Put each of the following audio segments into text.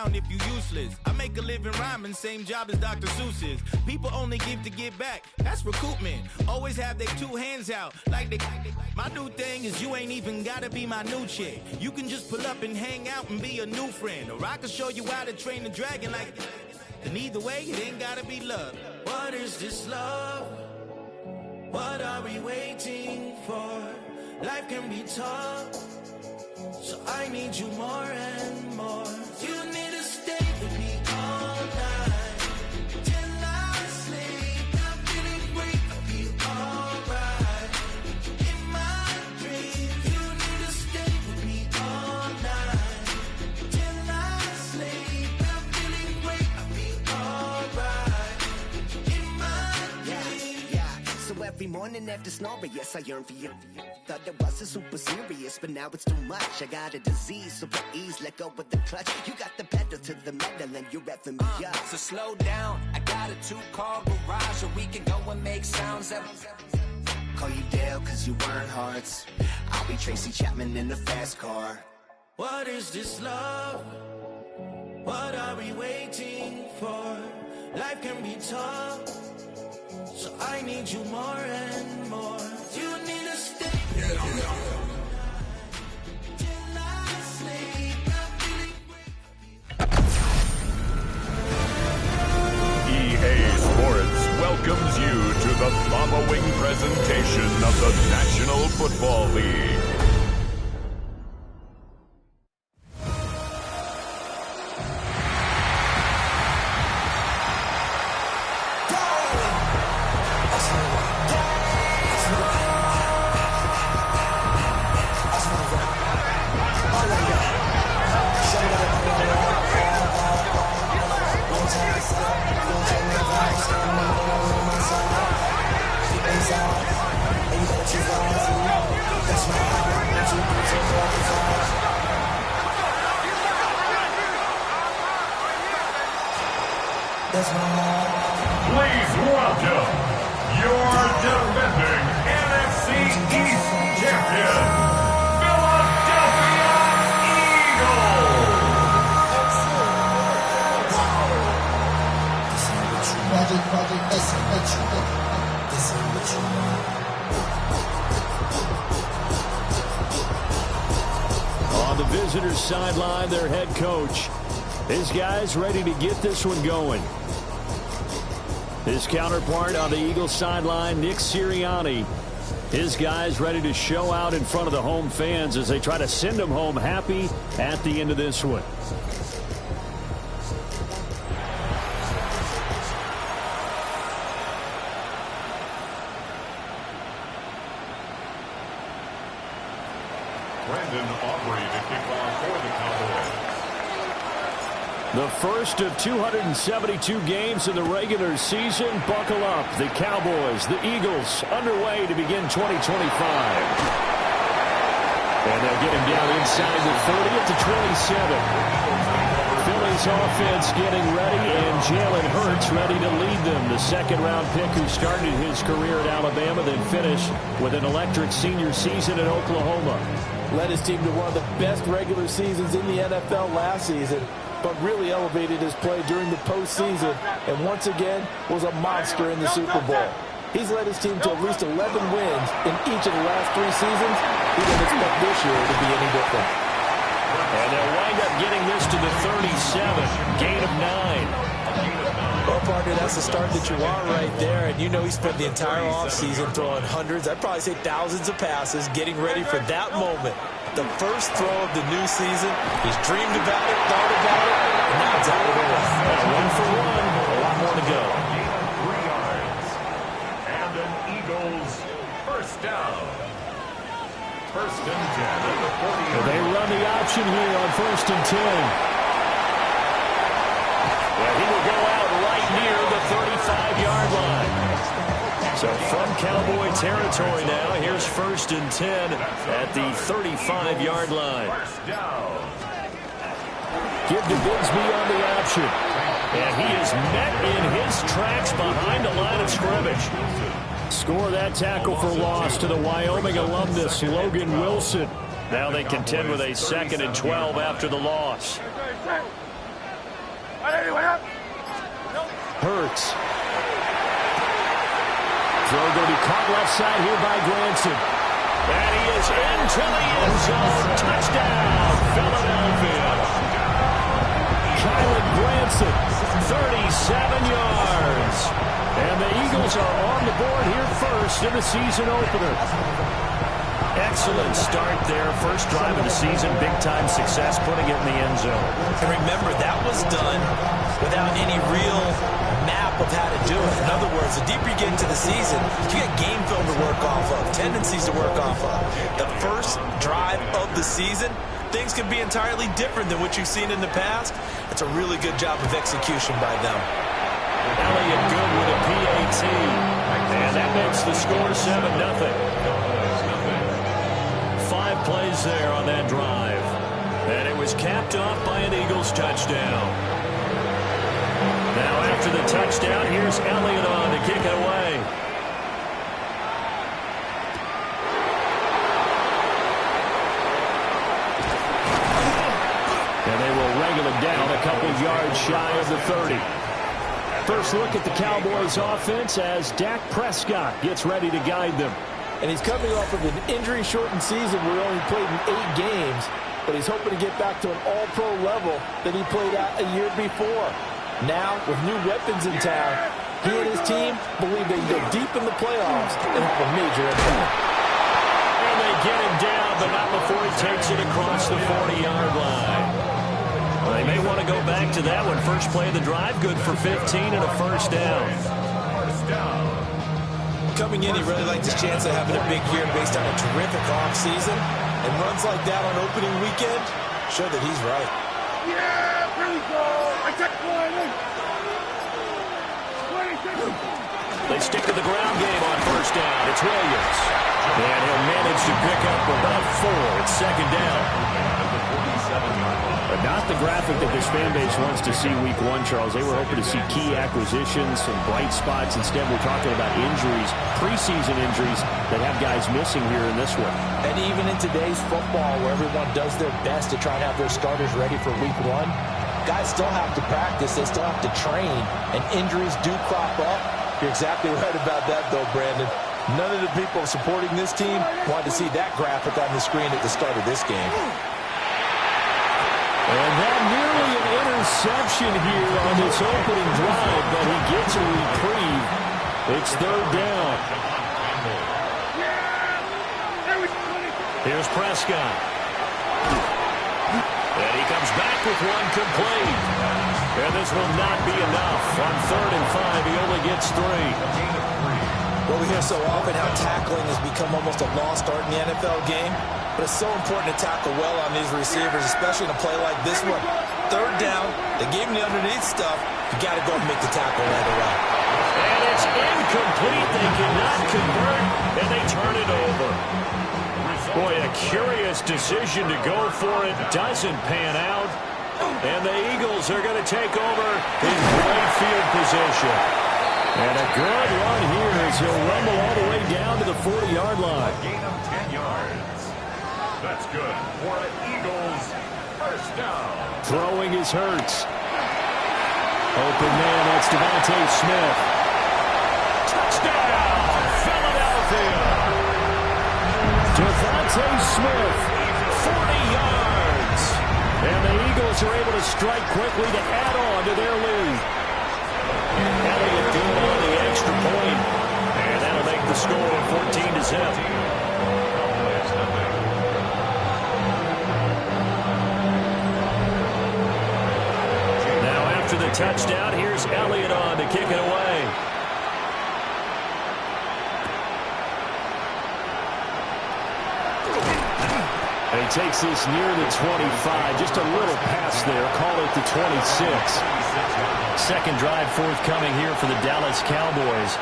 around if you useless. I make a living rhyming, same job as Dr. Seuss's. People only give to give back, that's recoupment. Always have their two hands out, like they. My new thing is you ain't even gotta be my new chick. You can just pull up and hang out and be a new friend. Or I can show you how to train the dragon like. And either way, it ain't gotta be love. What is this love? What are we waiting for? Life can be tough, so I need you more and more. You need to stay with me all night till I sleep. I'm feeling great, I'll be alright. In my dreams, you need to stay with me all night till I sleep. I'm feeling great, I'll be alright. In my dreams. Yeah. So every morning after snoring, yes, I yearn for you. Thought it wasn't super serious, but now it's too much. I got a disease, so please let go with the clutch. You got the pedal to the metal and you're revving me up. So slow down, I got a 2-car garage, or we can go and make sounds that... Call you Dale, cause you weren't hearts. I'll be Tracy Chapman in a fast car. What is this love? What are we waiting for? Life can be tough, so I need you more and more. You need to stay. EA Sports welcomes you to the following presentation of the National Football League. Please welcome your defending NFC East champion, Philadelphia Eagles. On the visitors' sideline, their head coach. His guys ready to get this one going. His counterpart on the Eagles sideline, Nick Sirianni. His guys ready to show out in front of the home fans as they try to send them home happy at the end of this one. The first of 272 games in the regular season. Buckle up. The Cowboys, the Eagles, underway to begin 2025. And they'll get him down inside the 30 at the 27. Philly's offense getting ready, and Jalen Hurts ready to lead them. The second-round pick who started his career at Alabama, then finished with an electric senior season at Oklahoma. Led his team to one of the best regular seasons in the NFL last season, but really elevated his play during the postseason, and once again was a monster in the Super Bowl. He's led his team to at least 11 wins in each of the last 3 seasons. He didn't expect this year to be any different. And they'll wind up getting this to the 37, gain of 9. Well, partner, that's the start that you want right there, and you know he spent the entire offseason throwing hundreds, I'd probably say thousands of passes, getting ready for that moment. The first throw of the new season. He's dreamed about it, thought about it, and now it's out of the way. 1 for 1, a lot more to go. 3 yards, and an Eagles first down. First and 10 at the 40. They run the option here on 1st and 10. Well, he will go out right near the 35-yard line. So from Cowboy territory now, here's 1st and 10 at the 35-yard line. Give to Bigsby on the option. And he is met in his tracks behind the line of scrimmage. Score that tackle for loss to the Wyoming alumnus, Logan Wilson. Now they contend with a 2nd and 12 after the loss. Hurts. Throw going to be caught left side here by Granson. And he is into the end zone. Touchdown, Philadelphia. Kylan Granson, 37 yards. And the Eagles are on the board here first in the season opener. Excellent start there. First drive of the season. Big-time success putting it in the end zone. And remember, that was done without any real map of how to do it. In other words, the deeper you get into the season, you get game film to work off of, tendencies to work off of. The first drive of the season, things can be entirely different than what you've seen in the past. It's a really good job of execution by them. Elliott good with a PAT. And that makes the score 7-0. 5 plays there on that drive. And it was capped off by an Eagles touchdown. Now after the touchdown, here's Elliott on to kick it away. And they will wrangle it down a couple yards shy of the 30. First look at the Cowboys offense as Dak Prescott gets ready to guide them. And he's coming off of an injury-shortened season where he only played in 8 games, but he's hoping to get back to an all-pro level that he played at a year before. Now, with new weapons in town, he and his team believe they can go deep in the playoffs and have a major impact. And they get him down, but not before he takes it across the 40-yard line. Well, they may want to go back to that one. First play of the drive, good for 15 and a first down. Coming in, he really liked his chance of having a big year based on a terrific offseason. And runs like that on opening weekend show that he's right. Yeah, here we go. Attack line. They stick to the ground game on first down. It's Williams. And he'll manage to pick up about 4. It's second down. But not the graphic that this fan base wants to see week 1, Charles. They were hoping to see key acquisitions, some bright spots. Instead, we're talking about injuries, preseason injuries that have guys missing here in this one. And even in today's football, where everyone does their best to try and have their starters ready for week 1, guys still have to practice. They still have to train, and injuries do crop up. You're exactly right about that, though, Brandon. None of the people supporting this team wanted to see that graphic on the screen at the start of this game. And that nearly an interception here on this opening drive, but he gets a reprieve. It's third down. Here's Prescott. And he comes back with one complete. And this will not be enough. On 3rd and 5, he only gets 3. Well, we hear so often how tackling has become almost a lost art in the NFL game. But it's so important to tackle well on these receivers, especially in a play like this one. 3rd down, they gave him the underneath stuff. You got to go and make the tackle right away. And it's incomplete. They cannot convert, and they turn it over. Boy, a curious decision to go for it. Doesn't pan out. And the Eagles are going to take over in great field position. And a good run here as he'll rumble all the way down to the 40-yard line. Gain of 10 yards. That's good for the Eagles. First down. Throwing is Hurts. Open man, that's Devontae Smith. Touchdown, Philadelphia. Devontae Smith, 40 yards. And the Eagles are able to strike quickly to add on to their lead. Elliott good on the extra point. And that'll make the score 14-0. The touchdown. Here's Elliott on to kick it away. And he takes this near the 25. Just a little pass there. Call it the 26. Second drive forthcoming here for the Dallas Cowboys.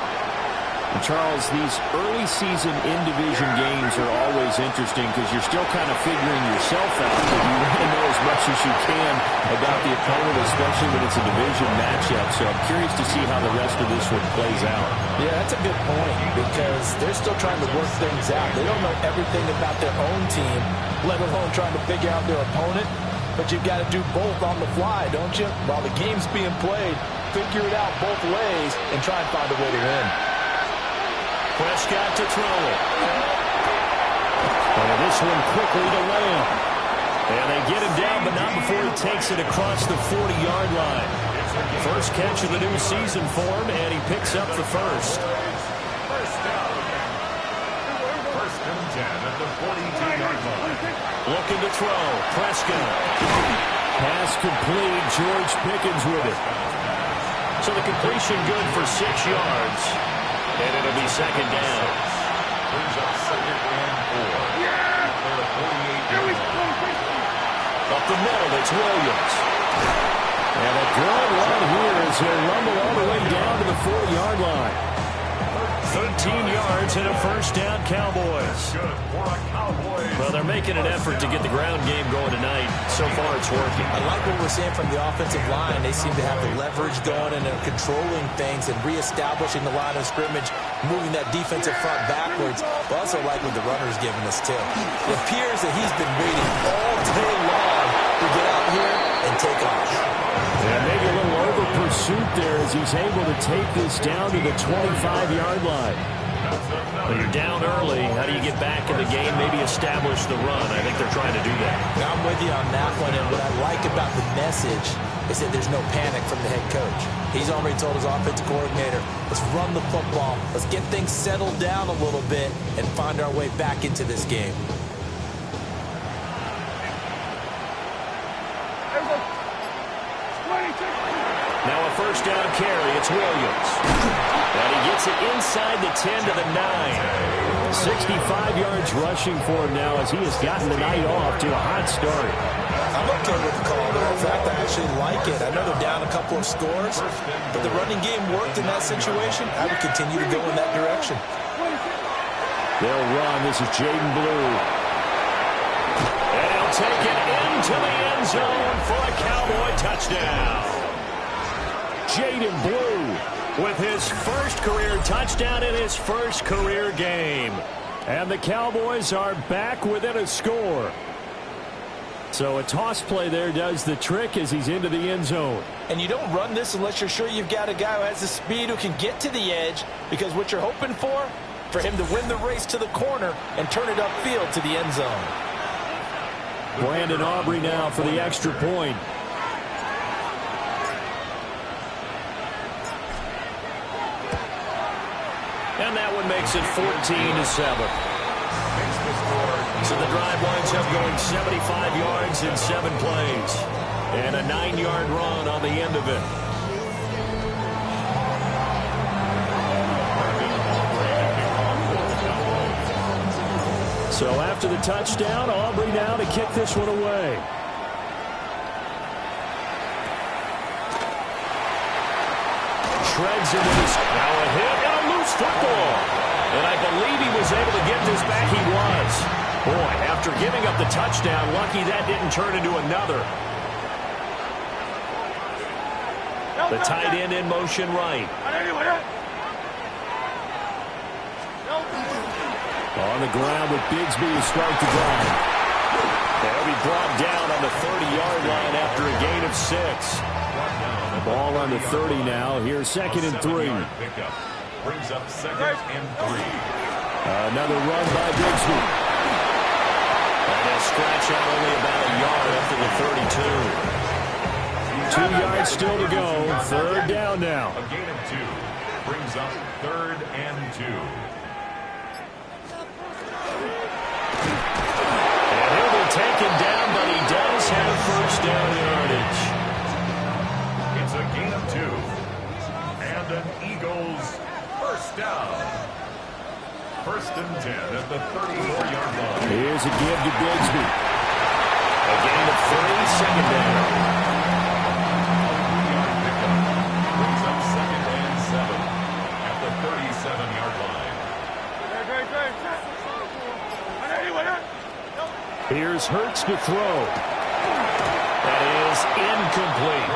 And Charles, these early season in-division games are always interesting because you're still kind of figuring yourself out, but you want to know as much as you can about the opponent, especially when it's a division matchup. So I'm curious to see how the rest of this one plays out. Yeah, that's a good point because they're still trying to work things out. They don't know everything about their own team, let alone trying to figure out their opponent. But you've got to do both on the fly, don't you? While the game's being played, figure it out both ways and try and find a way to win. Prescott to throw it. And this one quickly to Lamb. And they get him down, but not before he takes it across the 40-yard line. First catch of the new season for him, and he picks up the first. First down. First and 10 at the 42-yard line. Looking to throw. Prescott. Pass complete. George Pickens with it. So the completion good for 6 yards. And it'll be second down. Brings up second and 4. For the 48-yard line. Up the middle, it's Williams. And a good run here as he'll rumble all the way down to the 40-yard line. 13 yards and a first down, Cowboys. Good for a Cowboys. Well, they're making an effort to get the ground game going tonight. So far, it's working. I like what we're seeing from the offensive line. They seem to have the leverage going and they're controlling things and reestablishing the line of scrimmage, moving that defensive front backwards. But also like what the runner's giving us, too. It appears that he's been waiting all day long to get out here and take off. And maybe a little over pursuit there as he's able to take this down to the 25-yard line. When you're down early, how do you get back in the game, maybe establish the run? I think they're trying to do that. Now, I'm with you on that one, and what I like about the message is that there's no panic from the head coach. He's already told his offensive coordinator, let's run the football, let's get things settled down a little bit and find our way back into this game. Now a first down carry, it's Williams. And he gets it inside the 10 to the 9. 65 yards rushing for him now as he has gotten the night off to a hot start. I'm okay with the call, though. In fact, I actually like it. I know they're down a couple of scores, but the running game worked in that situation. I would continue to go in that direction. They'll run. This is Jaden Blue. And he'll take it into the end zone for a Cowboy touchdown. Jaden Blue with his first career touchdown in his first career game. And the Cowboys are back within a score. So a toss play there does the trick as he's into the end zone. And you don't run this unless you're sure you've got a guy who has the speed who can get to the edge, because what you're hoping for him to win the race to the corner and turn it upfield to the end zone. Brandon Aubrey now for the extra point. And that one makes it 14-7. So the drive winds up going 75 yards in 7 plays. And a 9-yard run on the end of it. So after the touchdown, Aubrey now to kick this one away. Shreds into this. Now a hit and a loose football. And I believe he was able to get this back. He was. Boy, after giving up the touchdown, lucky that didn't turn into another. The tight end in motion right. On the ground with Bigsby to start the drive. They'll be brought down on the 30-yard line after a gain of 6. Ball on the 30 now. Here's 2nd and 3. Brings up 2nd and 3. Another run by Bigsby. And they'll scratch out only about a yard after the 32. 2 yards still to go. 3rd down now. A gain of 2. Brings up 3rd and 2. And he'll be taken down, but he does have first down yardage. It's a gain of 2. And an Eagles first down. 1st and 10 at the 34-yard line. Here's a give to Bigsby. A gain of 3, 2nd down. Brings up 2nd and 7 at the 37-yard line. Here's Hurts to throw. That is incomplete.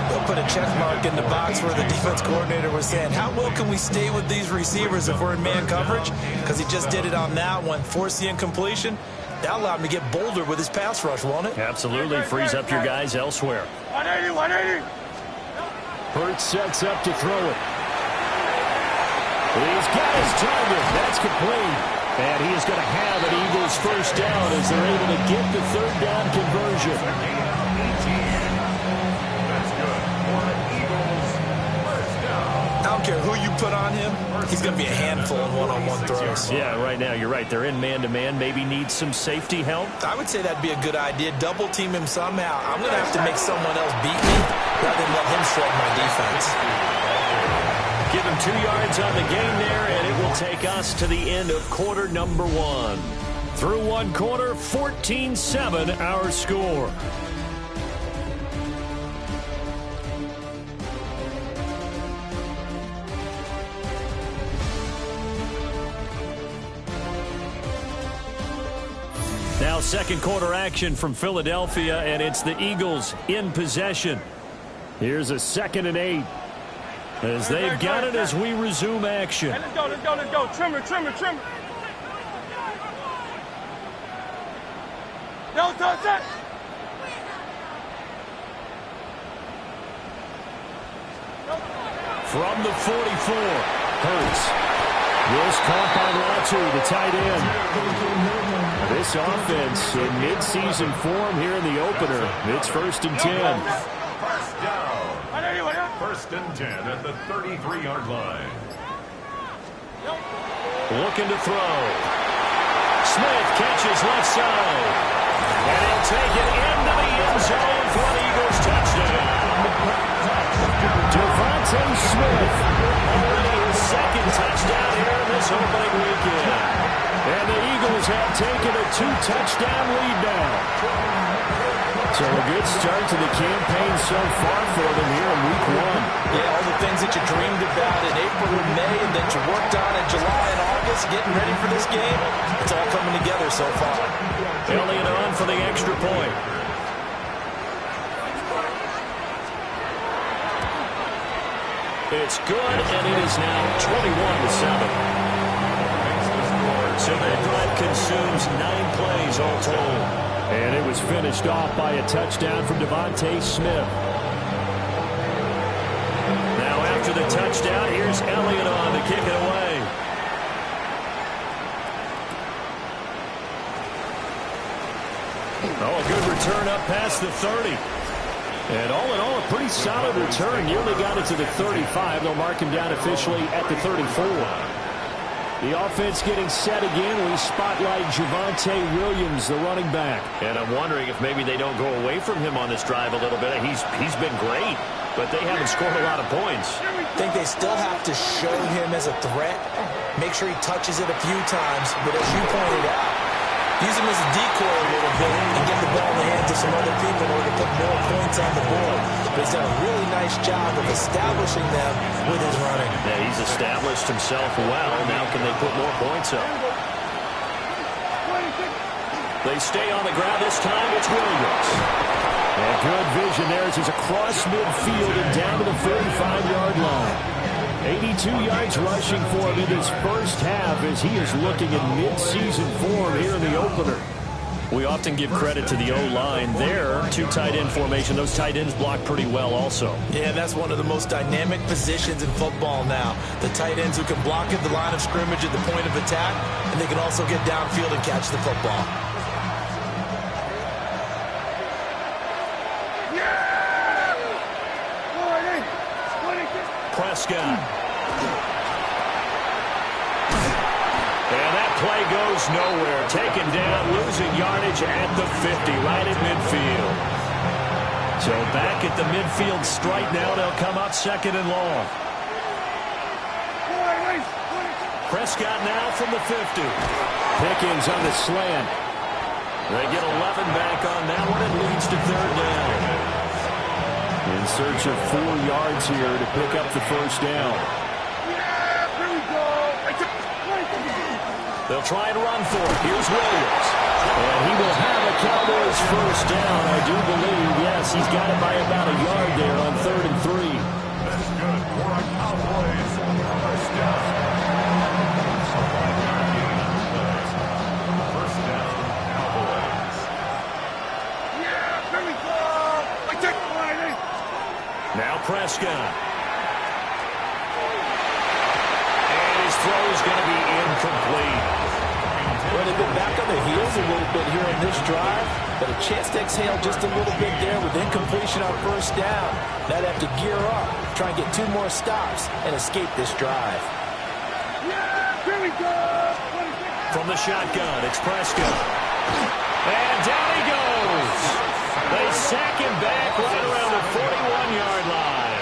They'll put a check mark in the box where the defense coordinator was saying, how well can we stay with these receivers if we're in man coverage? Because he just did it on that one, forced the incompletion. That allowed him to get bolder with his pass rush, won't it? Absolutely. Frees up your guys elsewhere. 180, 180. Hurts sets up to throw it. He's got his target. That's complete. And he is going to have an Eagles first down as they're able to get the third down conversion. That's good for an Eagles first down. I don't care who you put on him. He's going to be a handful in one-on-one throws. Yeah, right now, you're right. They're in man-to-man. Maybe need some safety help. I would say that'd be a good idea. Double team him somehow. I'm going to have to make someone else beat me rather than let him shred my defense. Give him 2 yards on the gain there, and it will take us to the end of quarter number 1. Through one quarter, 14-7 our score. Now second quarter action from Philadelphia, and it's the Eagles in possession. Here's a 2nd and 8. As they've got it as we resume action. Hey, let's go, let's go, let's go. Trimmer, trimmer, trimmer. Don't touch it. From the 44, Hurts. This caught by Latu, the tight end. This offense in midseason form here in the opener. It's 1st and 10. First down. 1st and 10 at the 33-yard line. Looking to throw. Smith catches left side. And he'll take it into the end zone for an Eagles touchdown. Devontae Smith, already his 2nd touchdown here in this opening weekend. And the Eagles have taken a 2-touchdown lead now. So a good start to the campaign so far for them here in week 1. Yeah, all the things that you dreamed about in April and May and that you worked on in July and August, getting ready for this game, it's all coming together so far. Elliott on for the extra point. It's good, and it is now 21-7. So that drive consumes 9 plays all told. And it was finished off by a touchdown from Devontae Smith. Now after the touchdown, here's Elliott on to kick it away. Oh, a good return up past the 30. And all in all, a pretty solid return. Nearly got it to the 35. They'll mark him down officially at the 34. The offense getting set again. We spotlight Javonte Williams, the running back. And I'm wondering if maybe they don't go away from him on this drive a little bit. He's been great, but they haven't scored a lot of points. I think they still have to show him as a threat. Make sure he touches it a few times. But as you pointed out, use him as a decoy a little bit and get the ball in the hands of some other people in order to put more points on the board. But he's done a really nice job of establishing them with his running. Yeah, he's established himself well. Now can they put more points up? They stay on the ground this time. It's Williams. And good vision there as he's across midfield and down to the 35-yard line. 82 yards rushing for him in his first half as he is looking in mid-season form here in the opener. We often give credit to the O-line there. 2 tight end formation. Those tight ends block pretty well also. Yeah, that's one of the most dynamic positions in football now. The tight ends who can block at the line of scrimmage at the point of attack, and they can also get downfield and catch the football. Prescott. And that play goes nowhere. Taken down, losing yardage at the 50, right at midfield. So back at the midfield stripe now. They'll come up 2nd and long. Prescott now from the 50. Pickens on the slant. They get 11 back on that one. It leads to 3rd down. In search of 4 yards here to pick up the first down. They'll try and run for it. Here's Williams. And he will have a Cowboys first down, I do believe. Yes, he's got it by about a yard there on 3rd and 3. That's good for a Cowboys first down. First down, Cowboys. Yeah, here we go. Now Prescott. throw is going to be incomplete. Well, they've been back on their heels a little bit here in this drive, but a chance to exhale just a little bit there with incompletion on first down. Now they have to gear up, try and get 2 more stops, and escape this drive. Yeah, here we go. From the shotgun, it's Prescott. And down he goes. They sack him back right around the 41-yard line.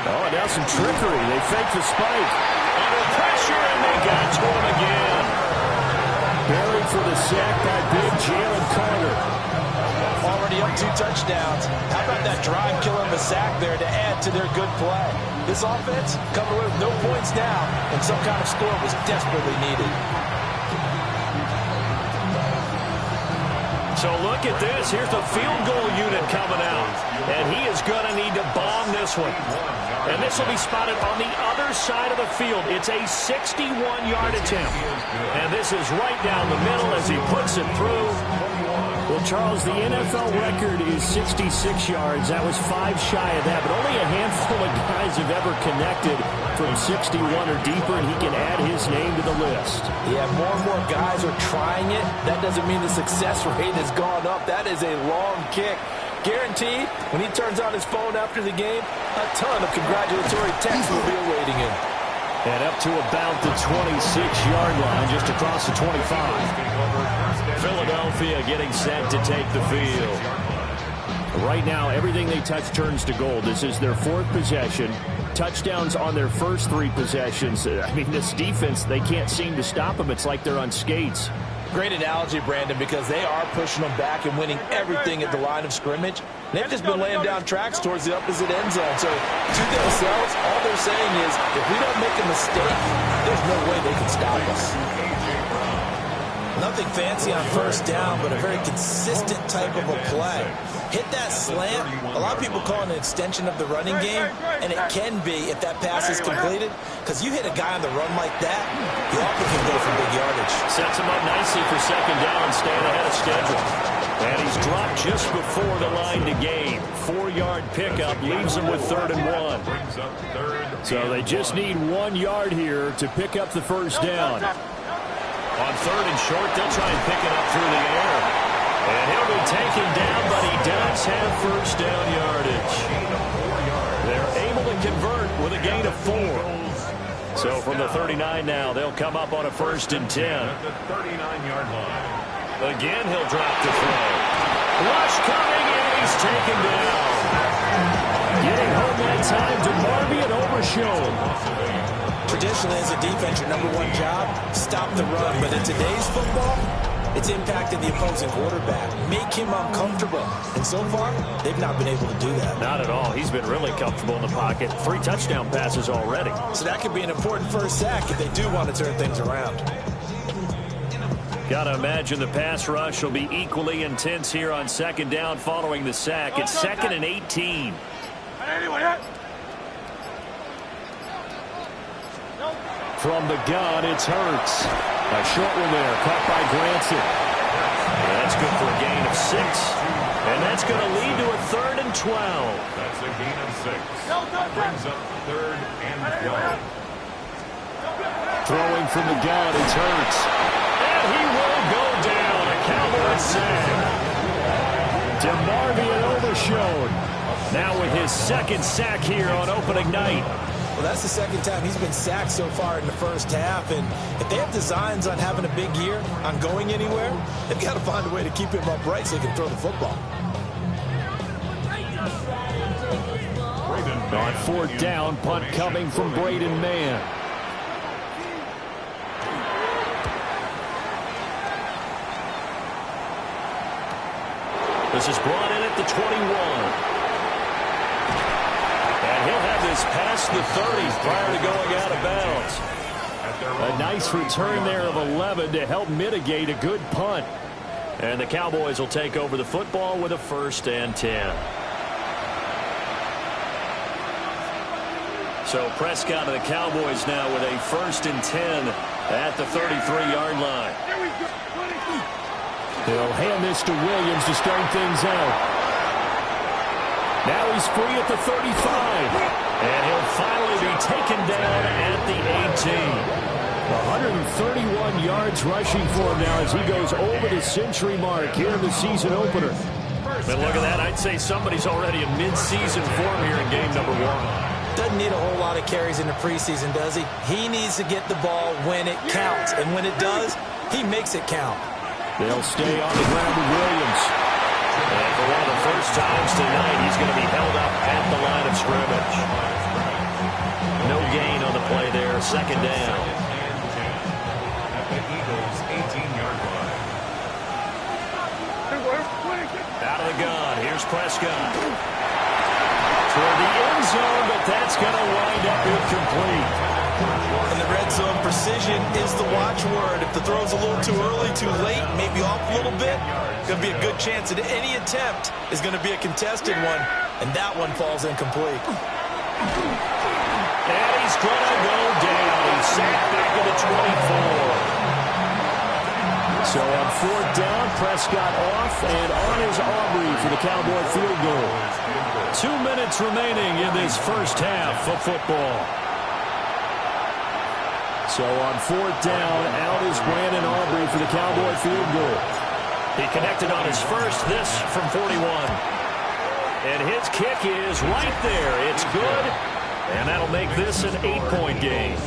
Oh, now some trickery. They fake the spike. Under pressure, and they got to him again. Buried for the sack by big Jalen Carter. Already up 2 touchdowns. How about that drive killing the sack there to add to their good play? This offense coming away with no points now, and some kind of score was desperately needed. So look at this. Here's the field goal unit coming out. And he is going to need to bomb this one. And this will be spotted on the other side of the field. It's a 61-yard attempt. And this is right down the middle as he puts it through. Well, Charles, the NFL record is 66 yards. That was 5 shy of that, but only a handful of guys have ever connected from 61 or deeper, and he can add his name to the list. Yeah, more and more guys are trying it. That doesn't mean the success rate has gone up. That is a long kick. Guaranteed, when he turns on his phone after the game, a ton of congratulatory texts will be awaiting him. And up to about the 26-yard line, just across the 25. Philadelphia getting set to take the field. Right now, everything they touch turns to gold. This is their 4th possession. Touchdowns on their first 3 possessions. I mean, this defense, they can't seem to stop them. It's like they're on skates. Great analogy, Brandon, because they are pushing them back and winning everything at the line of scrimmage. They've just been laying down tracks towards the opposite end zone. So to themselves, all they're saying is, if we don't make a mistake, there's no way they can stop us. Nothing fancy on first down, but a very consistent type of a play. Hit that slant. A lot of people call it an extension of the running game, and it can be if that pass is completed, because you hit a guy on the run like that, he often can go for big yardage. Sets him up nicely for second down, staying ahead of schedule. And he's dropped just before the line to gain. 4-yard pickup leaves him with 3rd and 1. So they just need 1 yard here to pick up the first down. On 3rd and short, they'll try and pick it up through the air. And he'll be taken down, but he does have first down yardage. They're able to convert with a gain of 4. So from the 39 now, they'll come up on a 1st and 10. At the 39-yard line. Again, he'll drop the throw. Rush coming, and he's taken down. Getting home that time to Marby and Overshown. Traditionally, as a defense, your #1 job, stop the run. But in today's football, it's impacting the opposing quarterback. Make him uncomfortable. And so far, they've not been able to do that. Not at all. He's been really comfortable in the pocket. 3 touchdown passes already. So that could be an important first sack if they do want to turn things around. Got to imagine the pass rush will be equally intense here on second down following the sack. It's 2nd and 18. From the gun, it's Hurts. A short one there, caught by Granson. And that's good for a gain of 6. And that's going to lead to a 3rd and 12. That's a gain of 6. Brings up 3rd and 12. Throwing from the gun, it's Hurts. And he will go down. A Cowboys sack. DeMarvin and Overshown. Now with his 2nd sack here on opening night. Well, that's the 2nd time he's been sacked so far in the first half. And if they have designs on having a big year, on going anywhere, they've got to find a way to keep him upright so he can throw the football. On 4th down, punt coming from Braden Mann. This is brought in at the 21. And he'll have this past the 30 prior to going out of bounds. A nice return there of 11 to help mitigate a good punt. And the Cowboys will take over the football with a 1st and 10. So Prescott and the Cowboys now with a 1st and 10 at the 33-yard line. They'll hand this to Williams to start things out. Now he's free at the 35. And he'll finally be taken down at the 18. 131 yards rushing for him now as he goes over the century mark here in the season opener. But look at that. I'd say somebody's already in mid-season form here in game number 1. Doesn't need a whole lot of carries in the preseason, does he? He needs to get the ball when it counts. And when it does, he makes it count. They'll stay on the ground with Williams. And for one of the first times tonight, he's going to be held up at the line of scrimmage. No gain on the play there. Second down. At the Eagles' 18-yard line. Out of the gun. Here's Prescott. Toward the end zone, but that's going to wind up incomplete. In the red zone, precision is the watchword. If the throw's a little too early, too late, maybe off a little bit, going to be a good chance that any attempt is going to be a contested one, and that one falls incomplete. And he's going to go down. He's sacked back at the 24. So on fourth down, Prescott off, and on is Aubrey for the Cowboy field goal. 2 minutes remaining in this first half of football. So on fourth down, out is Brandon Aubrey for the Cowboy field goal. He connected on his first, this from 41. And his kick is right there. It's good, and that'll make this an 8-point game.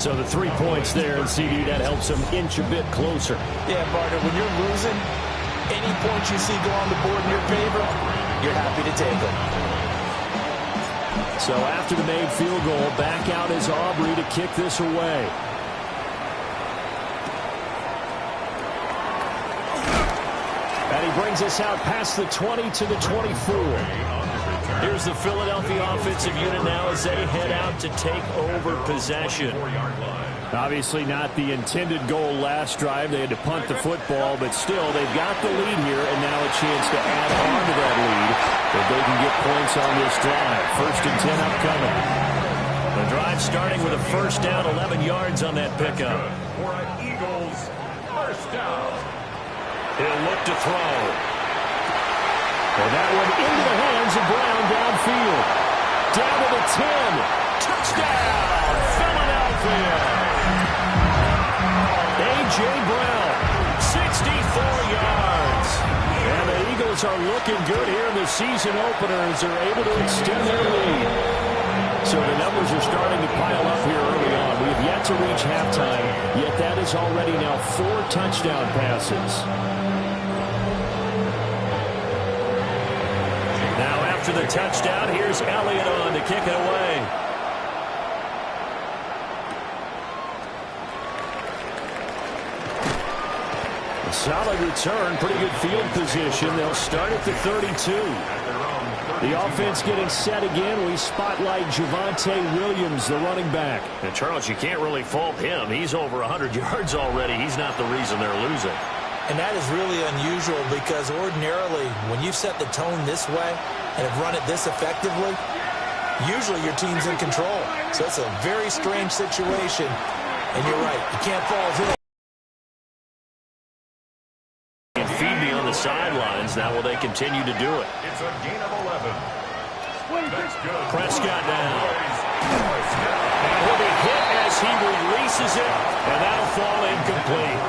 So the 3 points there, and CD, that helps him inch a bit closer. Yeah, Barter, when you're losing, any points you see go on the board in your favor, you're happy to take them. So after the made field goal, back out is Aubrey to kick this away. And he brings us out past the 20 to the 24. Here's the Philadelphia offensive unit now as they head out to take over possession. Obviously not the intended goal last drive. They had to punt the football, but still they've got the lead here and now a chance to add on to that lead if they can get points on this drive. First and 10 upcoming. The drive starting with a first down, 11 yards on that pickup. For an Eagles first down. He'll look to throw. And that one into the hands of Brown downfield. Down to the 10. Touchdown, Philadelphia. A.J. Brown, 64 yards. And the Eagles are looking good here in the season opener as they're able to extend their lead. So the numbers are starting to pile up here early on. We have yet to reach halftime, yet that is already now 4 touchdown passes. After the touchdown, here's Elliott on to kick it away. A solid return, pretty good field position. They'll start at the 32. The offense getting set again. We spotlight Javonte Williams, the running back. And Charles, you can't really fault him. He's over 100 yards already. He's not the reason they're losing. And that is really unusual because ordinarily when you set the tone this way and have run it this effectively, usually your team's in control. So it's a very strange situation. And you're right, you can't fall to it. And feed me on the sidelines. Now will they continue to do it? It's a gain of 11. That's good. Prescott down. And he'll be hit as he releases it, and that'll fall incomplete.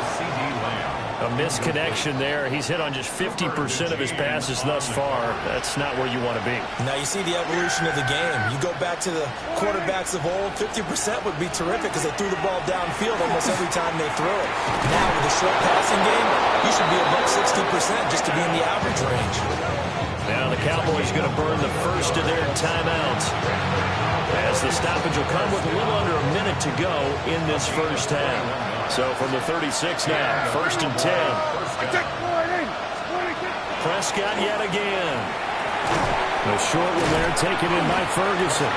A misconnection there. He's hit on just 50% of his passes thus far. That's not where you want to be. Now you see the evolution of the game. You go back to the quarterbacks of old, 50% would be terrific because they threw the ball downfield almost every time they threw it. Now with the short passing game, you should be above 60% just to be in the average range. Now the Cowboys going to burn the first of their timeouts as the stoppage will come with a little under a minute to go in this first half. So from the 36 now, first and 10. Prescott yet again. The short one there taken in by Ferguson.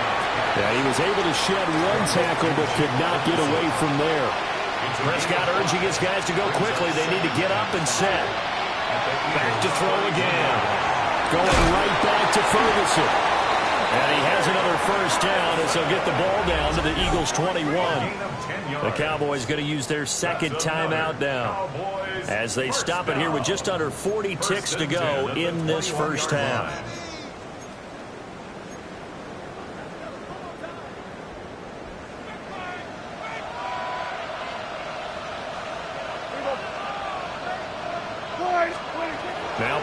Yeah, he was able to shed one tackle but could not get away from there. Prescott urging his guys to go quickly. They need to get up and set. Back to throw again. Going right back to Ferguson. And he has another first down as they'll get the ball down to the Eagles' 21. The Cowboys going to use their second timeout now as they stop it here with just under 40 ticks to go in this first half.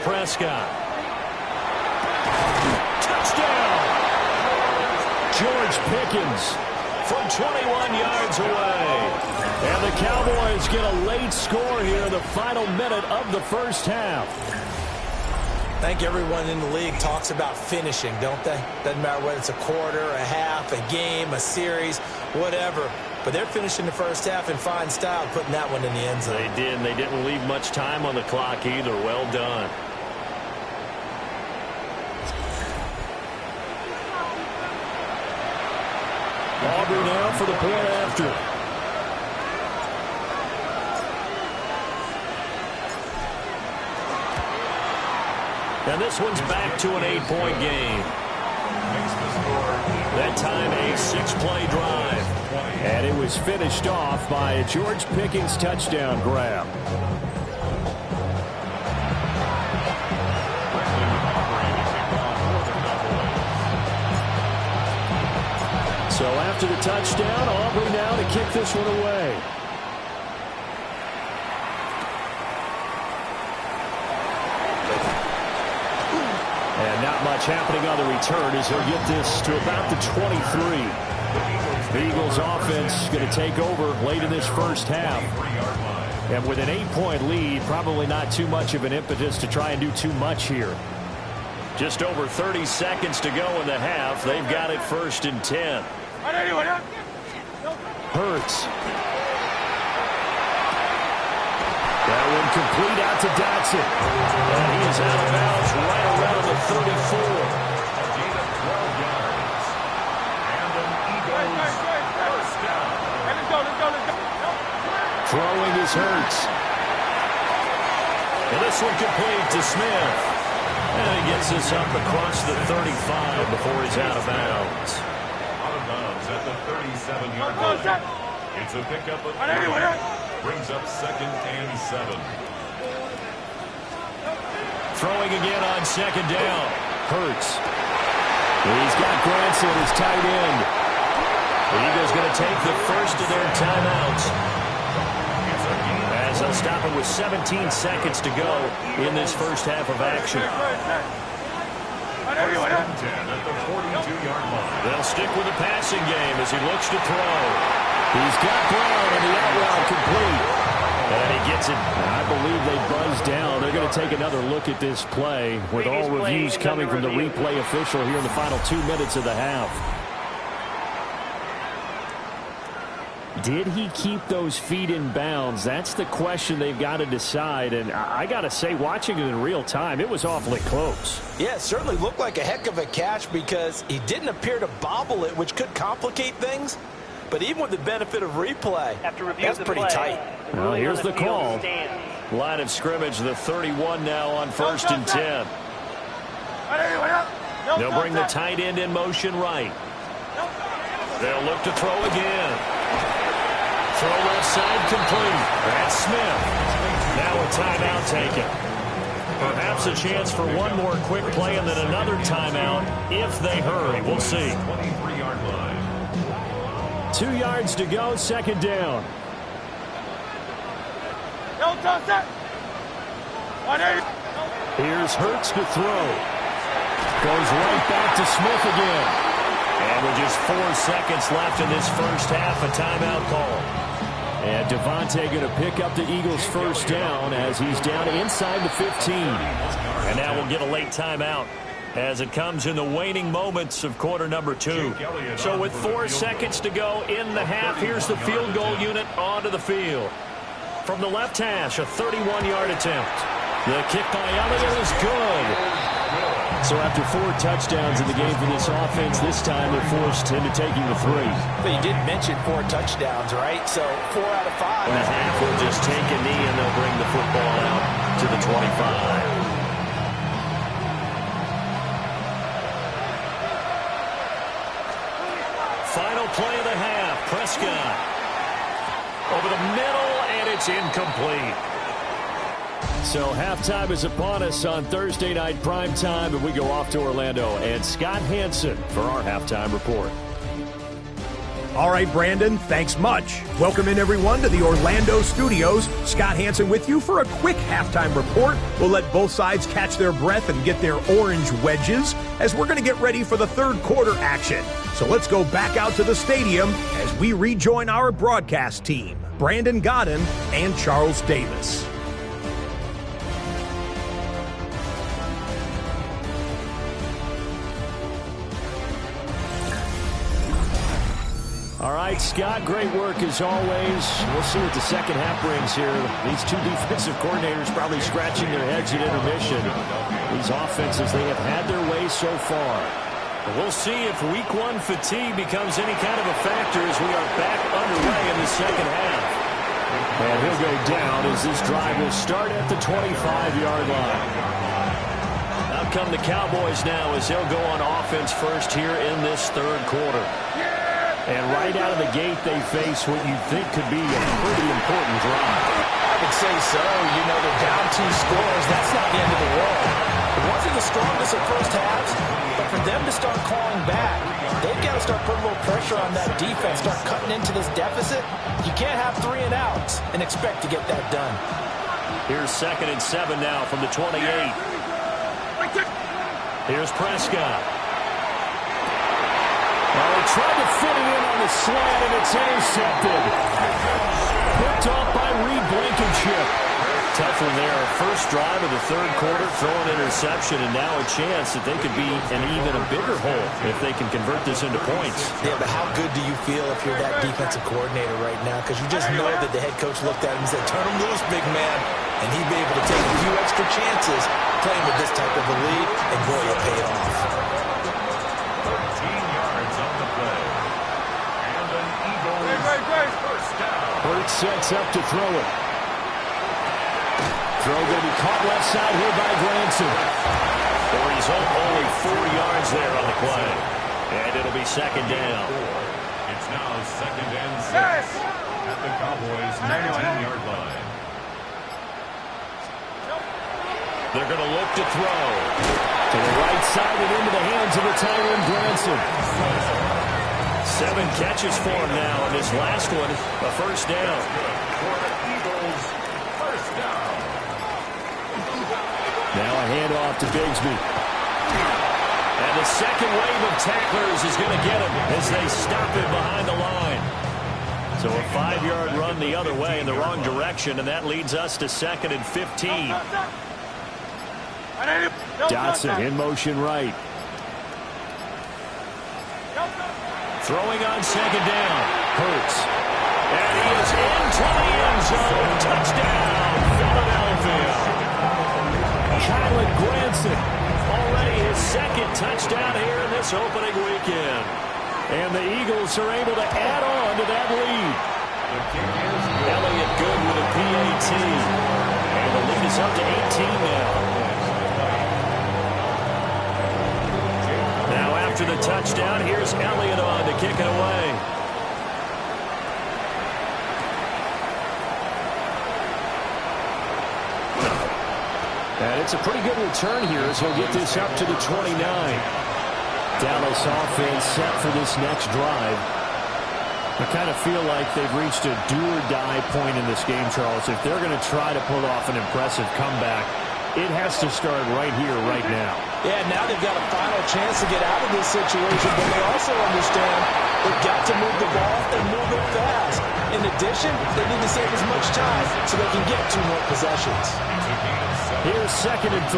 Prescott. Touchdown! George Pickens from 21 yards away. And the Cowboys get a late score here in the final minute of the first half. I think everyone in the league talks about finishing, don't they? Doesn't matter whether it's a quarter, a half, a game, a series, whatever. But they're finishing the first half in fine style, putting that one in the end zone. They did, and they didn't leave much time on the clock either. Well done. Aubrey now for the point after. And this one's back to an 8-point game. That time a 6-play drive. And it was finished off by a George Pickens touchdown grab. So after the touchdown, Aubrey now to kick this one away. And not much happening on the return as he'll get this to about the 23. The Eagles offense going to take over late in this first half. And with an 8-point lead, probably not too much of an impetus to try and do too much here. Just over 30 seconds to go in the half. They've got it 1st and 10. Hurts. That one complete out to Dotson. And he is out of bounds right around the 34. Throwing is Hurts. And this one complete to Smith. And he gets this up across the 35 before he's out of bounds. Out of bounds at the 37-yard line. It's a pickup of 3. Brings up 2nd and 7. Throwing again on 2nd down. Hurts. He's got Granson as tight end. The Eagles going to take the first of their timeouts. As they'll stop it with 17 seconds to go in this first half of action. 1st and 10 at the 42-yard line. They'll stick with the passing game as he looks to throw. He's got Brown and the out route complete. And he gets it. I believe they buzzed down. They're going to take another look at this play with all reviews coming from the replay official here in the final 2 minutes of the half. Did he keep those feet in bounds? That's the question they've got to decide. And I got to say, watching it in real time, it was awfully close. Yeah, it certainly looked like a heck of a catch because he didn't appear to bobble it, which could complicate things. But even with the benefit of replay, that's pretty tight. Well, here's the call. Line of scrimmage, the 31 now on 1st and 10. They'll bring the tight end in motion right. They'll look to throw again. Throw left side complete. That's Smith. Now a timeout taken. Perhaps a chance for one more quick play and then another timeout if they hurry. We'll see. 23-yard line. 2 yards to go, 2nd down. Here's Hurts to throw. Goes right back to Smith again. And with just 4 seconds left in this first half, a timeout call. And Devontae going to pick up the Eagles' first down as he's down inside the 15. And now we'll get a late timeout as it comes in the waning moments of quarter number 2. So with 4 seconds to go in the half, here's the field goal unit onto the field. From the left hash, a 31-yard attempt. The kick by Elliott is good. So after 4 touchdowns in the game for this offense, this time they're forced into taking the 3. But you did mention 4 touchdowns, right? So 4 out of 5. And the half will just take a knee and they'll bring the football out to the 25. Final play of the half. Prescott over the middle, and it's incomplete. So halftime is upon us on Thursday night primetime, and we go off to Orlando. And Scott Hansen for our halftime report. All right, Brandon, thanks much. Welcome in, everyone, to the Orlando studios. Scott Hansen with you for a quick halftime report. We'll let both sides catch their breath and get their orange wedges as we're going to get ready for the third quarter action. So let's go back out to the stadium as we rejoin our broadcast team, Brandon Godden and Charles Davis. All right, Scott, great work as always. We'll see what the second half brings here. These two defensive coordinators probably scratching their heads at intermission. These offenses, they have had their way so far. We'll see if week one fatigue becomes any kind of a factor as we are back underway in the second half. And he'll go down as this drive will start at the 25-yard line. Out come the Cowboys now as they'll go on offense first here in this third quarter. And right out of the gate, they face what you think could be a pretty important drive. I would say so. You know, they're down 2 scores. That's not the end of the world. It wasn't the strongest of first halves, but for them to start clawing back, they've got to start putting a little pressure on that defense, start cutting into this deficit. You can't have 3 and outs and expect to get that done. Here's 2nd and 7 now from the 28. Here's Prescott. Well, he tried to fit it in on the slant, and it's intercepted. Picked off by Reed Blankenship. Tough one there. First drive of the third quarter, throwing interception, and now a chance that they could be in even a bigger hole if they can convert this into points. Yeah, but how good do you feel if you're that defensive coordinator right now? Because you just know that the head coach looked at him and said, turn him loose, big man. And he'd be able to take a few extra chances playing with this type of a lead, and boy, you'll pay it off. 13 yards on the play. And an Eagles first down. Hurts sets up to throw it. Throw going to be caught left side here by Granson. The result, only 4 yards there on the play. And it'll be 2nd down. It's now 2nd and 6 at the Cowboys' 19-yard line. They're going to look to throw. To the right side and into the hands of the tight end, Granson. 7 catches for him now, and this last one, a first down. For the Eagles, first down. Now a handoff to Bigsby. And the second wave of tacklers is going to get him as they stop him behind the line. So a 5-yard run the other way in the wrong direction, and that leads us to 2nd and 15. Dotson in motion right. Throwing on 2nd down. Hurts. And he is into the end zone. Touchdown, Philadelphia. Kylan Granson. Already his 2nd touchdown here in this opening weekend. And the Eagles are able to add on to that lead. Elliott good with a PAT. And the lead is up to 18 now. Now after the touchdown, here's Elliott on to kick it away. And it's a pretty good return here as he'll get this up to the 29. Dallas offense set for this next drive. I kind of feel like they've reached a do-or-die point in this game, Charles. If they're going to try to pull off an impressive comeback, it has to start right here, right now. Yeah, now they've got a final chance to get out of this situation, but they also understand they've got to move the ball and move it fast. In addition, they need to save as much time so they can get 2 more possessions. Here's 2nd and 3.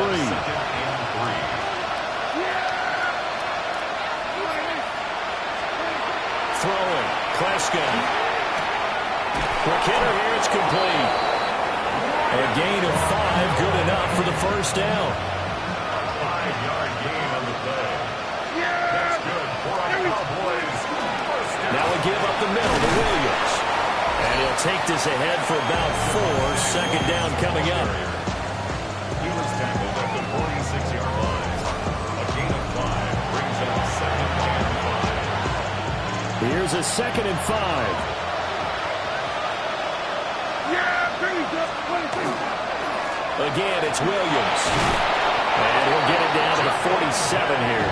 Throwing. Prescott. Quick hitter here. It's complete. A gain of 5. Good enough for the first down. 5-yard gain on the play. That's good for our Cowboys. First down. Now we give up the middle to Williams. And he'll take this ahead for about 4. 2nd down coming up. He was tackled at the 46-yard line. A gain of 5 brings up 2nd and 5. Here's a 2nd and 5. Again, it's Williams. And he'll get it down to the 47 here.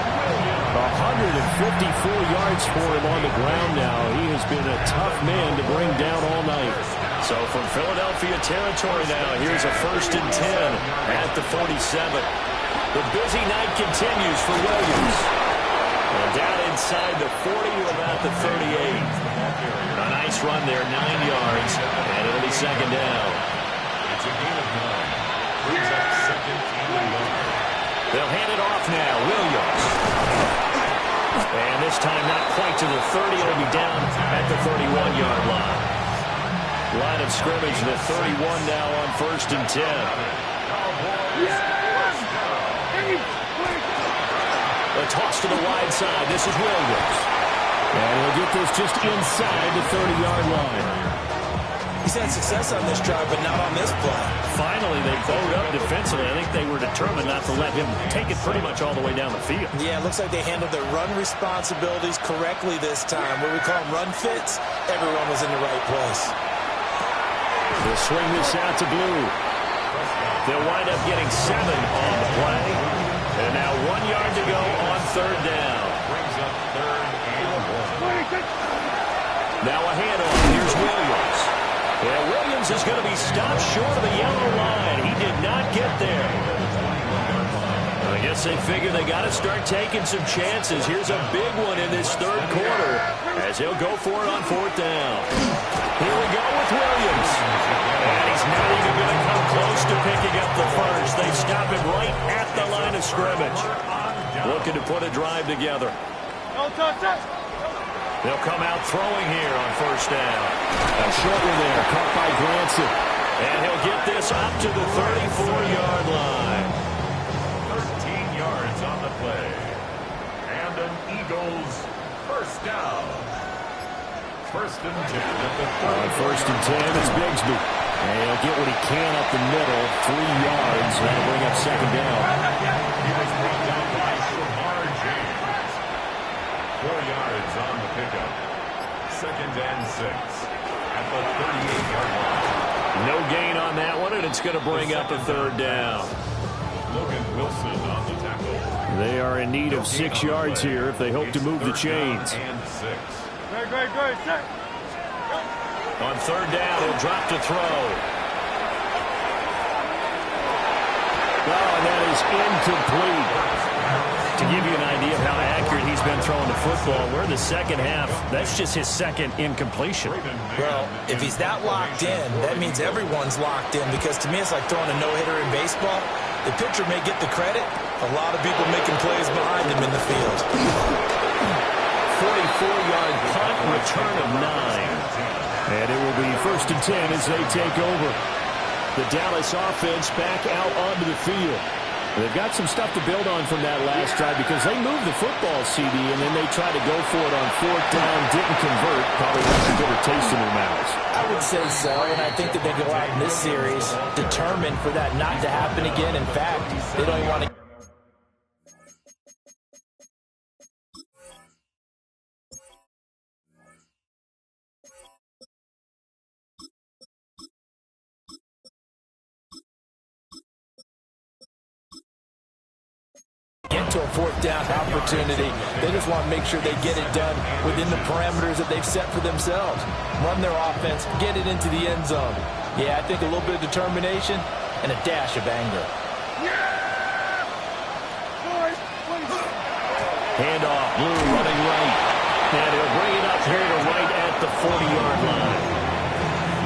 154 yards for him on the ground now. He has been a tough man to bring down all night. So from Philadelphia territory now, here's a 1st and 10 at the 47. The busy night continues for Williams. And down inside the 40 to about the 38. A nice run there, 9 yards, and it'll be 2nd down. It's a gain of 9. Brings up 2nd and 1. They'll hand it off now, Williams. And this time not quite to the 30. It'll be down at the 31-yard line. Line of scrimmage, the 31 now on 1st and 10. A toss to the wide side. This is Williams. And he'll get this just inside the 30-yard line. He's had success on this drive, but not on this play. Finally, they bowed up defensively. I think they were determined not to let him take it pretty much all the way down the field. Yeah, it looks like they handled their run responsibilities correctly this time. What we call them run fits, everyone was in the right place. They'll swing this out to Blue. They'll wind up getting 7 on the play. And now 1 yard to go on 3rd down. Brings up 3rd and 1. Now a handoff. Here's Williams. Yeah, Williams is going to be stopped short of the yellow line. He did not get there. I guess they figure they got to start taking some chances. Here's a big one in this 3rd quarter as he'll go for it on 4th down. Here we go with Williams. And he's not even going to come close to picking up the first. They stop him right at the line of scrimmage. Looking to put a drive together. They'll come out throwing here on 1st down. A short one there, caught by Granson. And he'll get this up to the 34-yard line. 13 yards on the play. And an Eagles 1st down. 1st and 10 at the 30. On 1st and 10, it's Bigsby. And he'll get what he can up the middle, 3 yards. That'll bring up 2nd down. He was brought down by Shamar James. 4 yards on the pickup. 2nd and 6 at the 38-yard line. No gain on that one, and it's going to bring up a 3rd down. Logan Wilson on the tackle. They are in need of 6 yards here if they hope to move the chains. And 6. Great, set. On 3rd down, he'll drop to throw. Oh, and that is incomplete. To give you an idea of how accurate he's been throwing the football, we're in the 2nd half. That's just his 2nd incompletion. Well, if he's that locked in, that means everyone's locked in, because to me it's like throwing a no-hitter in baseball. The pitcher may get the credit. A lot of people making plays behind him in the field. 44-yard punt, return of 9. And it will be 1st and 10 as they take over. The Dallas offense back out onto the field. They've got some stuff to build on from that last drive because they moved the football, CD, and then they tried to go for it on 4th down, didn't convert, probably left a bitter taste in their mouths. I would say so, and I think that they go out in this series determined for that not to happen again. In fact, they don't even want to. Get to a 4th down opportunity. They just want to make sure they get it done within the parameters that they've set for themselves. Run their offense, get it into the end zone. Yeah, I think a little bit of determination and a dash of anger. Handoff, Blue running right. And he'll bring it up here to right at the 40-yard line.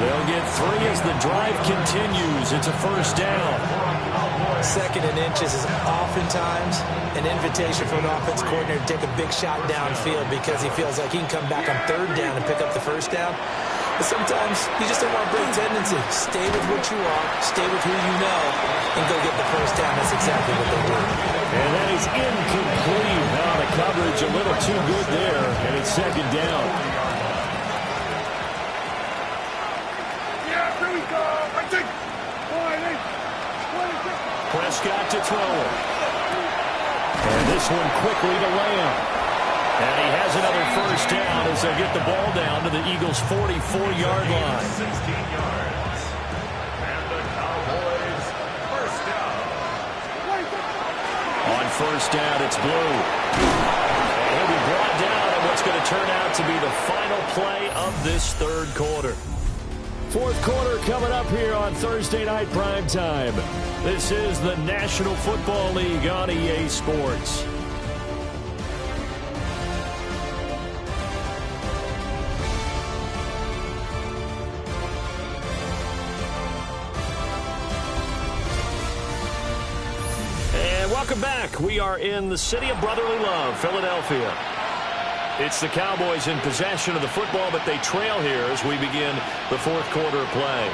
They'll get 3 as the drive continues. It's a 1st down. 2nd and inches is oftentimes an invitation for an offense coordinator to take a big shot downfield because he feels like he can come back on 3rd down and pick up the 1st down. But sometimes you just don't want to break tendency. Stay with what you are, stay with who you know, and go get the 1st down. That's exactly what they do. And that is incomplete. Now the coverage a little too good there, and it's 2nd down. Yeah, here we go. I think. Prescott to throw it. And this one quickly to Lamb. And he has another 1st down as they get the ball down to the Eagles' 44-yard line. 16 yards. And the Cowboys 1st down. On 1st down, it's Blue. He'll be brought down in what's going to turn out to be the final play of this third quarter. Fourth quarter coming up here on Thursday Night Primetime. This is the National Football League on EA Sports. And welcome back. We are in the city of brotherly love, Philadelphia. It's the Cowboys in possession of the football, but they trail here as we begin the fourth quarter of play.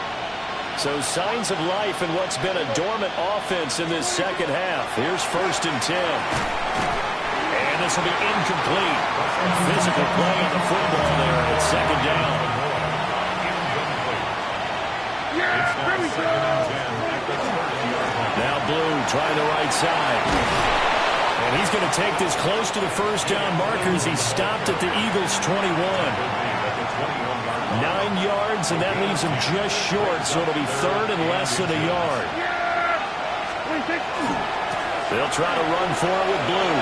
So signs of life in what's been a dormant offense in this second half. Here's 1st and 10. And this will be incomplete. Physical play on the football there at second down. Now Blue trying the right side. And he's going to take this close to the first down markers. He stopped at the Eagles' 21. 9 yards, and that leaves him just short, so it'll be third and less than a yard. They'll try to run for it with Blue.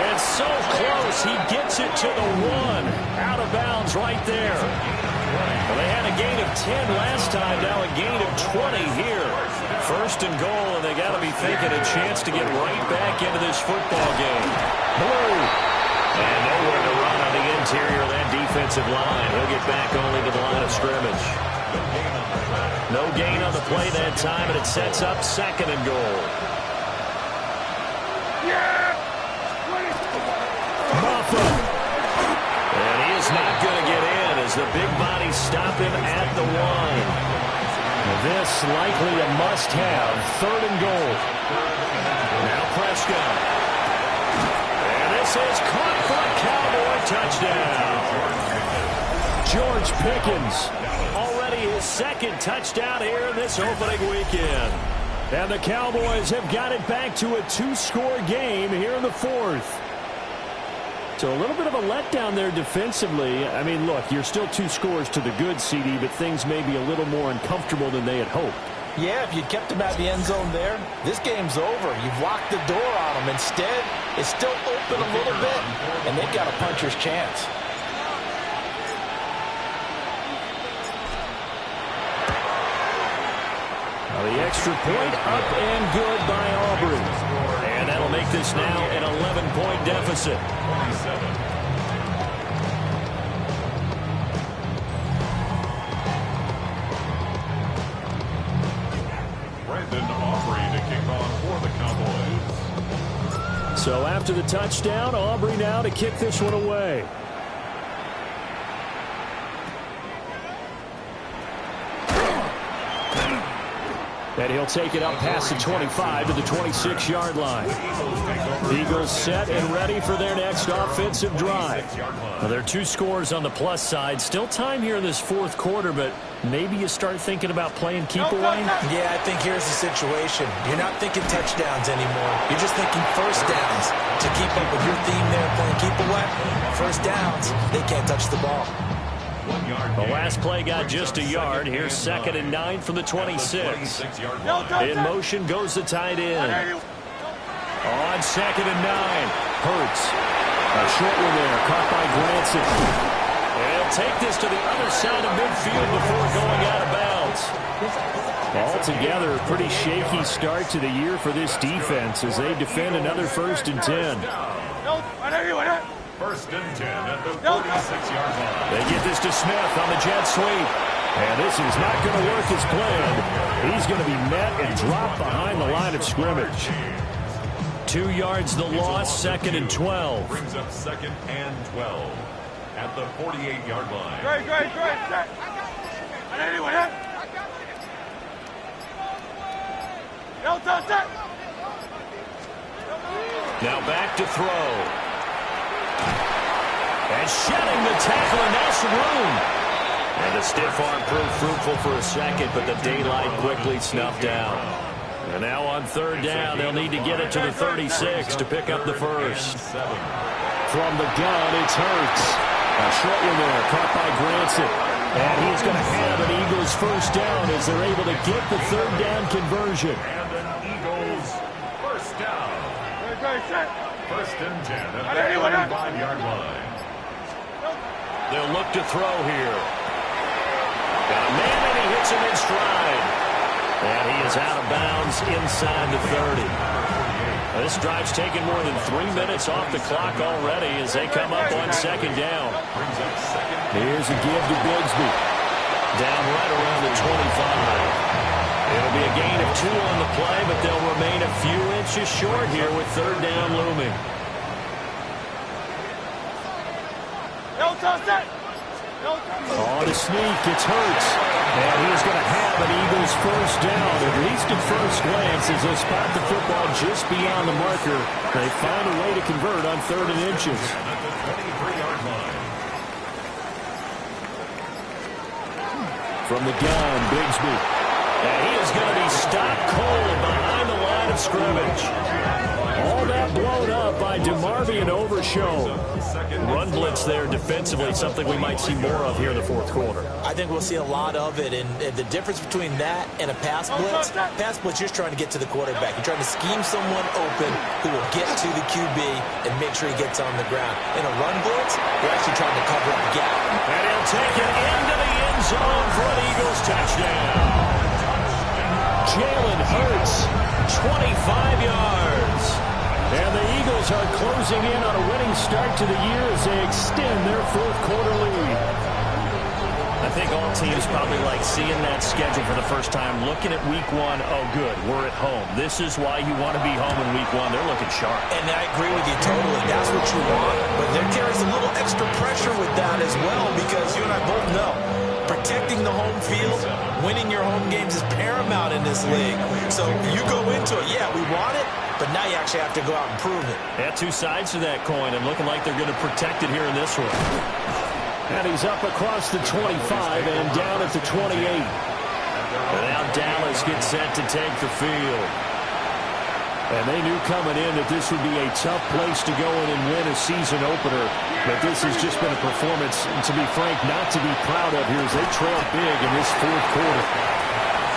And so close, he gets it to the 1. Out of bounds right there. Well, they had a gain of 10 last time, now a gain of 20 here. 1st and goal, and they got to be thinking a chance to get right back into this football game. Blue. And nowhere to run on the interior of that defensive line. He'll get back only to the line of scrimmage. No gain on the play that time, and it sets up 2nd and goal. Muffa. And he is not going to get in as the big bodies stop him at the 1. This likely a must-have. 3rd and goal. Now Prescott. And this is caught for a Cowboy touchdown. George Pickens. Already his 2nd touchdown here in this opening weekend. And the Cowboys have got it back to a 2-score game here in the 4th. So a little bit of a letdown there defensively. I mean, look, you're still 2 scores to the good, CD, but things may be a little more uncomfortable than they had hoped. Yeah, if you kept them at the end zone there, this game's over. You've locked the door on them. Instead, it's still open a little bit, and they've got a puncher's chance. Now the extra point up and good by Aubrey. And that'll make this now an 11-point deficit. 27. Brandon Aubrey to kick off for the Cowboys. So after the touchdown, Aubrey now to kick this one away. And he'll take it up past the 25 to the 26-yard line. Eagles set and ready for their next offensive drive. Well, there are 2 scores on the plus side. Still time here in this 4th quarter, but maybe you start thinking about playing keep away? Yeah, I think here's the situation. You're not thinking touchdowns anymore. You're just thinking first downs. To keep up with your theme there, playing keep away, first downs, they can't touch the ball. The last play got just a yard. Here's 2nd and 9 from the 26. In motion goes the tight end. On 2nd and 9. Hurts. A short one there, caught by Granson. And he'll take this to the other side of midfield before going out of bounds. Altogether, a pretty shaky start to the year for this defense as they defend another 1st and 10. 1st and 10 at the 46-yard line. They get this to Smith on the jet sweep. And this is not going to work as planned. He's going to be met and dropped behind the line of scrimmage. 2 yards the loss, 2nd and 12. Brings up 2nd and 12 at the 48-yard line. Now back to throw. And shedding the tackle, and now some room. And the stiff arm proved fruitful for a second, but the daylight quickly snuffed out. And now on 3rd down, they'll need to get it to the 36 to pick up the first. From the gun, it's Hurts. A short one there, caught by Granson. And he's going to have an Eagles first down as they're able to get the 3rd down conversion. And an Eagles first down. First and 10 at the 25-yard line. They'll look to throw here. Got a man, and he hits him in stride. And he is out of bounds inside the 30. This drive's taken more than 3 minutes off the clock already as they come up on second down. Here's a give to Bigsby. Down right around the 25. It'll be a gain of 2 on the play, but they'll remain a few inches short here with third down looming. On a sneak, it's Hurts. And he's going to have an Eagles first down, at least at first glance, as they spot the football just beyond the marker. They find a way to convert on 3rd and inches. From the gun, Bigsby. And he is going to be stopped cold behind the line of scrimmage. All that blown up by DeMarvion Overshown. Run blitz there defensively, something we might see more of here in the fourth quarter. I think we'll see a lot of it, and the difference between that and a pass blitz, you're just trying to get to the quarterback. You're trying to scheme someone open who will get to the QB and make sure he gets on the ground. In a run blitz, you're actually trying to cover up a gap. And he'll take it into the end zone for an Eagles touchdown. Jalen Hurts, 25 yards. And the Eagles are closing in on a winning start to the year as they extend their fourth quarter lead. I think all teams probably like seeing that schedule for the first time, looking at week 1. Oh, good, we're at home. This is why you want to be home in week 1. They're looking sharp. And I agree with you totally. That's what you want. But there carries a little extra pressure with that as well, because you and I both know protecting the home field, winning your home games is paramount in this league. So you go into it, yeah, we want it, but now you actually have to go out and prove it. Yeah, 2 sides to that coin, and looking like they're going to protect it here in this one. And he's up across the 25 and down at the 28. And now Dallas gets set to take the field. And they knew coming in that this would be a tough place to go in and win a season opener. But this has just been a performance, and to be frank, not to be proud of here as they trail big in this fourth quarter.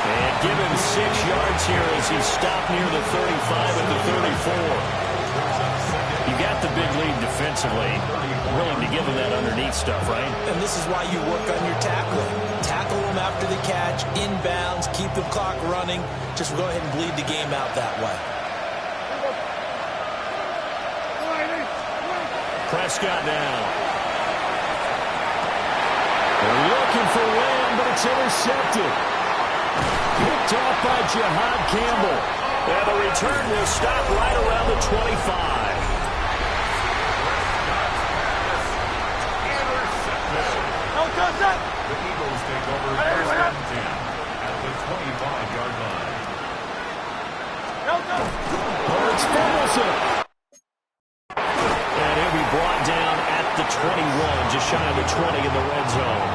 And give him 6 yards here as he stopped near the 35 at the 34. You got the big lead defensively. Willing to give him that underneath stuff, right? And this is why you work on your tackling. Tackle them after the catch, inbounds, keep the clock running. Just go ahead and bleed the game out that way. Prescott now. They're looking for Lamb, but it's intercepted. Picked off by Jihad Campbell. And the return will stop right around the 25. The Eagles take over first and 10 at the 25-yard line. Hurts fumbles it. And he'll be brought down at the 21, just shy of the 20 in the red zone.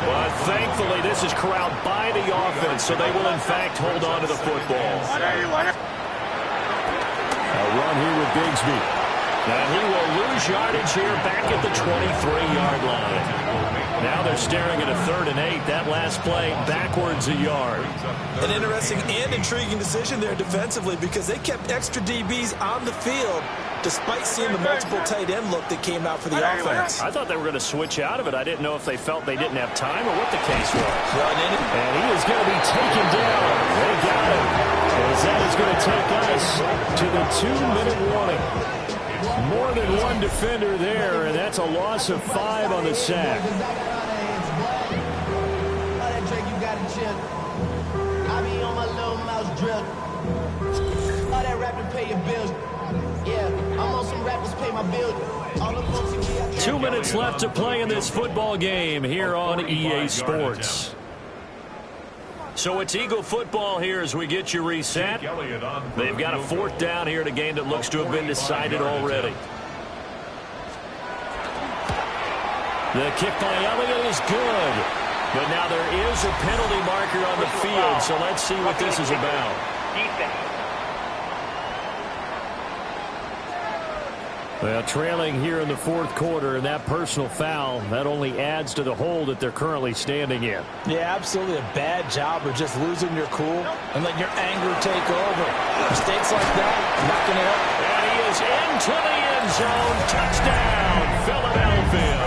But thankfully, this is corralled by the offense, so they will, in fact, hold on to the football. A run here with Bigsby. And he will lose yardage here back at the 23-yard line. Now they're staring at a 3rd and 8. That last play, backwards a yard. An interesting and intriguing decision there defensively, because they kept extra DBs on the field despite seeing the multiple tight end look that came out for the offense. I thought they were going to switch out of it. I didn't know if they felt they didn't have time or what the case was. And he is going to be taken down. They got him. As that is going to take us to the 2-minute warning. More than one defender there, and that's a loss of 5 on the sack. I be on my little mouse drill. All that rapping pay your bills. Yeah, I'm on some rappers pay my bills. All the folks 2 minutes left to play in this football game here on EA Sports. So it's Eagle football here as we get you reset. They've got a 4th down here in a game that looks to have been decided already. The kick by Elliott is good. But now there is a penalty marker on the field, so let's see what this is about. Well, trailing here in the fourth quarter, and that personal foul, that only adds to the hole that they're currently standing in. Yeah, absolutely a bad job of just losing your cool and letting your anger take over. Mistakes like that, not going to help. And he to the end zone. Touchdown, Philadelphia.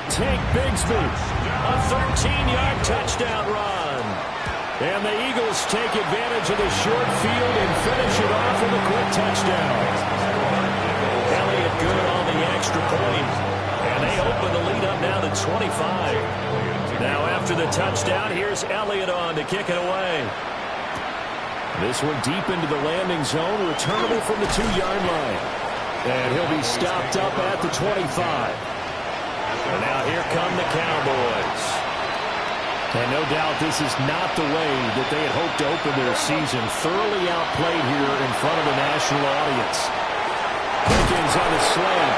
Tank Bigsby, a 13-yard touchdown run. And the Eagles take advantage of the short field and finish it off with a quick touchdown. Elliott good on the extra point. And they open the lead up now to 25. Now after the touchdown, here's Elliott on to kick it away. This one deep into the landing zone, returnable from the 2-yard line. And he'll be stopped up at the 25. And now here come the Cowboys. And no doubt this is not the way that they had hoped to open their season. Thoroughly outplayed here in front of the national audience. Pickens on the slant.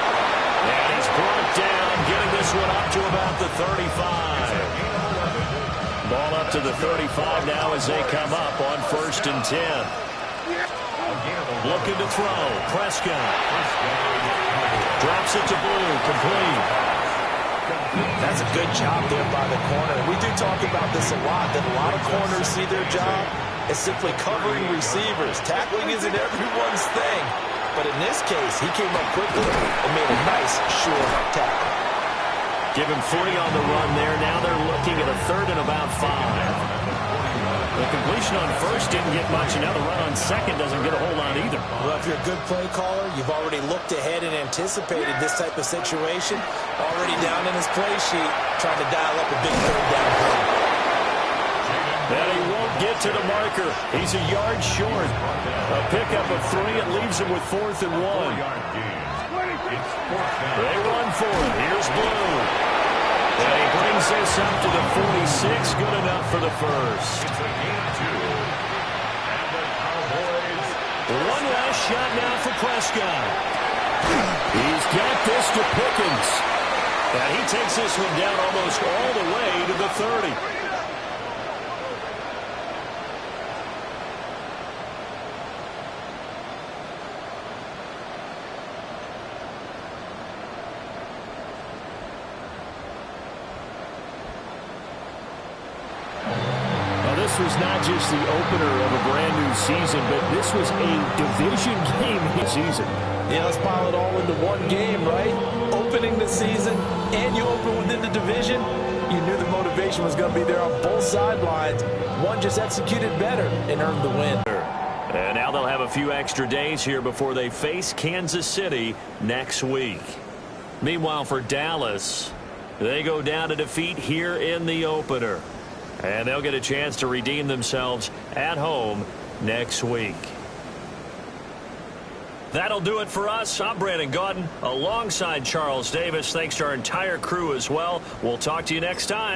And he's brought down, getting this one up to about the 35. Ball up to the 35 now as they come up on 1st and 10. Looking to throw. Prescott. Drops it to Blue. Complete. That's a good job there by the corner. We do talk about this a lot, that a lot of corners see their job as simply covering receivers. Tackling isn't everyone's thing. But in this case, he came up quickly and made a nice, sure tackle. Give him 3 on the run there. Now they're looking at a 3rd and about 5. The completion on 1st didn't get much, and now the run on 2nd doesn't get a whole lot either. Well, if you're a good play caller, you've already looked ahead and anticipated this type of situation. Already down in his play sheet, trying to dial up a big 3rd down play. And he won't get to the marker. He's a yard short. A pickup of 3. It leaves him with 4th and 1. They run for it. Here's Blue. And he brings this up to the 46. Good enough for the first. One last shot now for Prescott. He's got this to Pickens. And he takes this one down almost all the way to the 30. This was not just the opener of a brand new season, but this was a division game this season. Yeah, let's pile it all into one game, right? Opening the season, and you open within the division. You knew the motivation was going to be there on both sidelines. One just executed better and earned the win. And now they'll have a few extra days here before they face Kansas City next week. Meanwhile, for Dallas, they go down to defeat here in the opener. And they'll get a chance to redeem themselves at home next week. That'll do it for us. I'm Brandon Gaudin alongside Charles Davis. Thanks to our entire crew as well. We'll talk to you next time.